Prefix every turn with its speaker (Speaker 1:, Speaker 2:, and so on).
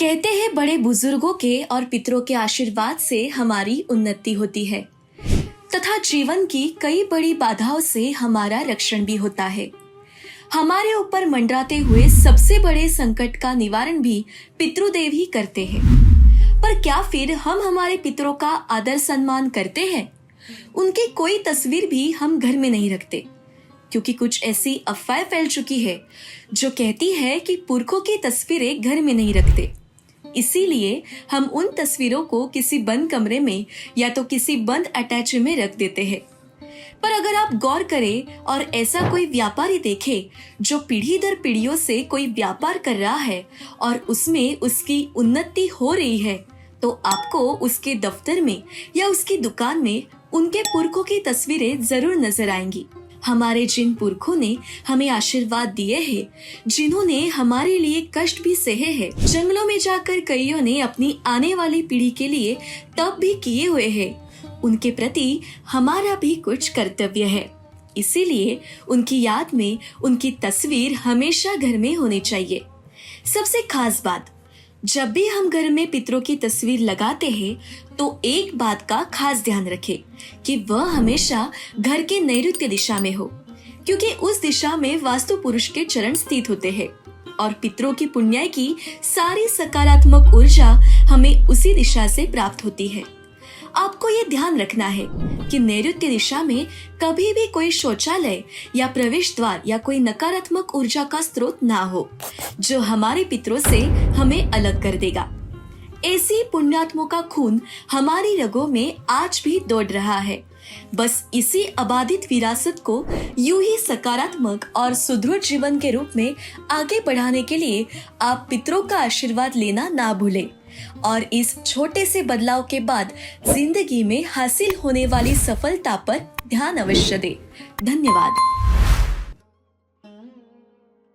Speaker 1: कहते हैं बड़े बुजुर्गों के और पितरों के आशीर्वाद से हमारी उन्नति होती है तथा जीवन की कई बड़ी बाधाओं से हमारा रक्षण भी होता है। हमारे ऊपर मंडराते हुए सबसे बड़े संकट का निवारण भी पितृदेव ही करते हैं। पर क्या फिर हम हमारे पितरों का आदर सम्मान करते हैं? उनकी कोई तस्वीर भी हम घर में नहीं रखते, क्योंकि कुछ ऐसी अफवाहें फैल चुकी है जो कहती है कि पुरखों की तस्वीरें घर में नहीं रखते। इसीलिए हम उन तस्वीरों को किसी बंद कमरे में या तो किसी बंद अटैच में रख देते हैं। पर अगर आप गौर करें और ऐसा कोई व्यापारी देखे जो पीढ़ी दर पीढ़ियों से कोई व्यापार कर रहा है और उसमें उसकी उन्नति हो रही है, तो आपको उसके दफ्तर में या उसकी दुकान में उनके पुरखों की तस्वीरें जरूर नजर आएंगी। हमारे जिन पुरखों ने हमें आशीर्वाद दिए हैं, जिन्होंने हमारे लिए कष्ट भी सहे हैं, जंगलों में जाकर कईयों ने अपनी आने वाली पीढ़ी के लिए तप भी किए हुए हैं, उनके प्रति हमारा भी कुछ कर्तव्य है। इसीलिए उनकी याद में उनकी तस्वीर हमेशा घर में होनी चाहिए। सबसे खास बात, जब भी हम घर में पितरों की तस्वीर लगाते हैं तो एक बात का खास ध्यान रखें कि वह हमेशा घर के नैऋत्य दिशा में हो, क्योंकि उस दिशा में वास्तु पुरुष के चरण स्थित होते हैं और पितरों की पुण्याई की सारी सकारात्मक ऊर्जा हमें उसी दिशा से प्राप्त होती है। आपको ये ध्यान रखना है कि नैऋत्य दिशा में कभी भी कोई शौचालय या प्रवेश द्वार या कोई नकारात्मक ऊर्जा का स्रोत ना हो, जो हमारे पितरों से हमें अलग कर देगा। ऐसी पुण्यात्मों का खून हमारी रगों में आज भी दौड़ रहा है। बस इसी अबाधित विरासत को यूं ही सकारात्मक और सुदृढ़ जीवन के रूप में आगे बढ़ाने के लिए आप पितरों का आशीर्वाद लेना ना भूलें और इस छोटे से बदलाव के बाद जिंदगी में हासिल होने वाली सफलता पर ध्यान अवश्य दें। धन्यवाद।